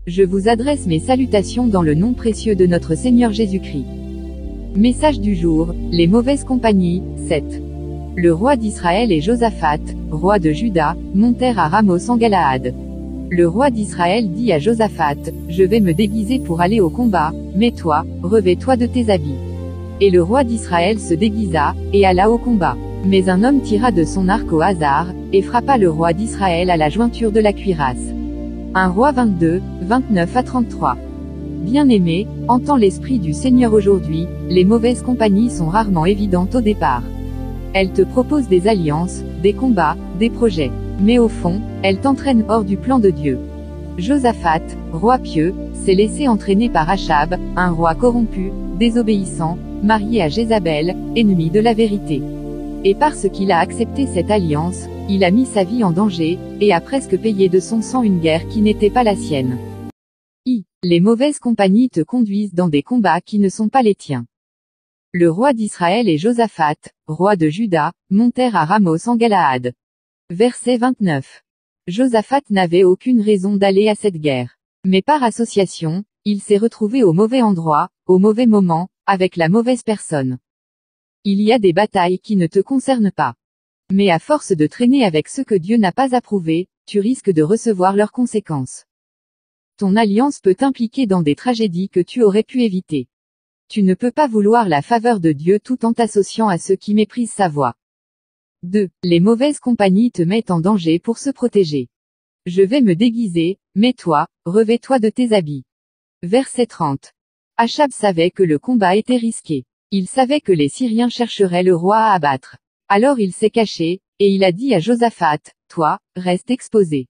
Je vous adresse mes salutations dans le nom précieux de notre Seigneur Jésus-Christ. Message du jour, les mauvaises compagnies, 7. Le roi d'Israël et Josaphat, roi de Juda, montèrent à Ramoth en Galaad. Le roi d'Israël dit à Josaphat, je vais me déguiser pour aller au combat, mais toi, revêts-toi de tes habits. Et le roi d'Israël se déguisa, et alla au combat. Mais un homme tira de son arc au hasard, et frappa le roi d'Israël à la jointure de la cuirasse. 1 Roi 22, 29 à 33. Bien-aimé, entends l'esprit du Seigneur aujourd'hui, les mauvaises compagnies sont rarement évidentes au départ. Elles te proposent des alliances, des combats, des projets. Mais au fond, elles t'entraînent hors du plan de Dieu. Josaphat, roi pieux, s'est laissé entraîner par Achab, un roi corrompu, désobéissant, marié à Jézabel, ennemi de la vérité. Et parce qu'il a accepté cette alliance, il a mis sa vie en danger, et a presque payé de son sang une guerre qui n'était pas la sienne. Les mauvaises compagnies te conduisent dans des combats qui ne sont pas les tiens. Le roi d'Israël et Josaphat, roi de Juda, montèrent à Ramoth en Galaad. Verset 29. Josaphat n'avait aucune raison d'aller à cette guerre. Mais par association, il s'est retrouvé au mauvais endroit, au mauvais moment, avec la mauvaise personne. Il y a des batailles qui ne te concernent pas. Mais à force de traîner avec ceux que Dieu n'a pas approuvés, tu risques de recevoir leurs conséquences. Ton alliance peut t'impliquer dans des tragédies que tu aurais pu éviter. Tu ne peux pas vouloir la faveur de Dieu tout en t'associant à ceux qui méprisent sa voix. 2. Les mauvaises compagnies te mettent en danger pour se protéger. Je vais me déguiser, mais toi, revêts-toi de tes habits. Verset 30. Achab savait que le combat était risqué. Il savait que les Syriens chercheraient le roi à abattre. Alors il s'est caché, et il a dit à Josaphat, toi, reste exposé.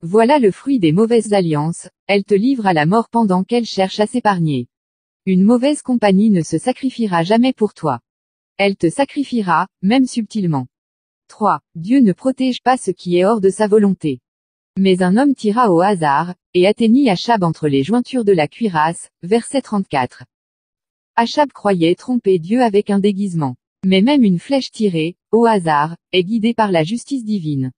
Voilà le fruit des mauvaises alliances, elles te livrent à la mort pendant qu'elles cherchent à s'épargner. Une mauvaise compagnie ne se sacrifiera jamais pour toi. Elle te sacrifiera, même subtilement. 3. Dieu ne protège pas ce qui est hors de sa volonté. Mais un homme tira au hasard, et atteignit Achab entre les jointures de la cuirasse, verset 34. Achab croyait tromper Dieu avec un déguisement. Mais même une flèche tirée, au hasard, est guidée par la justice divine.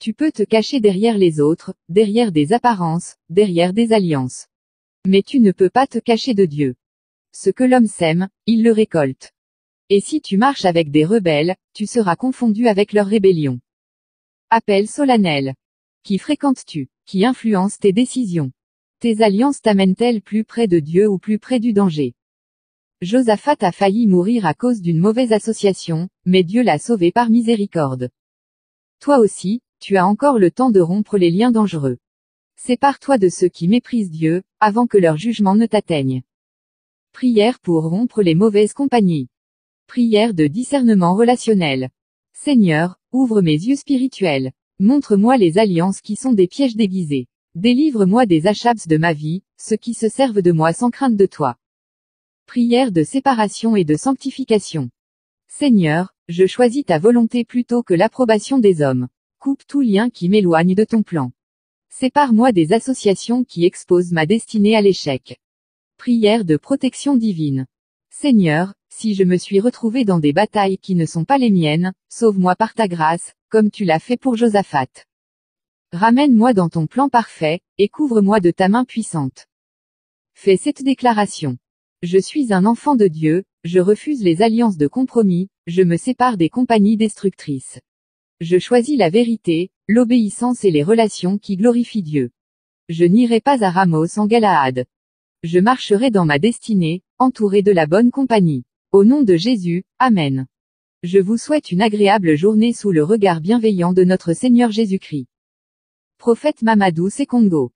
Tu peux te cacher derrière les autres, derrière des apparences, derrière des alliances. Mais tu ne peux pas te cacher de Dieu. Ce que l'homme sème, il le récolte. Et si tu marches avec des rebelles, tu seras confondu avec leur rébellion. Appel solennel. Qui fréquentes-tu? Qui influence tes décisions? Tes alliances t'amènent-elles plus près de Dieu ou plus près du danger? Josaphat a failli mourir à cause d'une mauvaise association, mais Dieu l'a sauvé par miséricorde. Toi aussi, tu as encore le temps de rompre les liens dangereux. Sépare-toi de ceux qui méprisent Dieu, avant que leur jugement ne t'atteigne. Prière pour rompre les mauvaises compagnies. Prière de discernement relationnel. Seigneur, ouvre mes yeux spirituels. Montre-moi les alliances qui sont des pièges déguisés. Délivre-moi des Achabs de ma vie, ceux qui se servent de moi sans crainte de toi. Prière de séparation et de sanctification. Seigneur, je choisis ta volonté plutôt que l'approbation des hommes. Coupe tout lien qui m'éloigne de ton plan. Sépare-moi des associations qui exposent ma destinée à l'échec. Prière de protection divine. Seigneur, si je me suis retrouvé dans des batailles qui ne sont pas les miennes, sauve-moi par ta grâce, comme tu l'as fait pour Josaphat. Ramène-moi dans ton plan parfait, et couvre-moi de ta main puissante. Fais cette déclaration. Je suis un enfant de Dieu, je refuse les alliances de compromis, je me sépare des compagnies destructrices. Je choisis la vérité, l'obéissance et les relations qui glorifient Dieu. Je n'irai pas à Ramoth en Galaad. Je marcherai dans ma destinée, entouré de la bonne compagnie. Au nom de Jésus, Amen. Je vous souhaite une agréable journée sous le regard bienveillant de notre Seigneur Jésus-Christ. Prophète Mamadou Sekongo.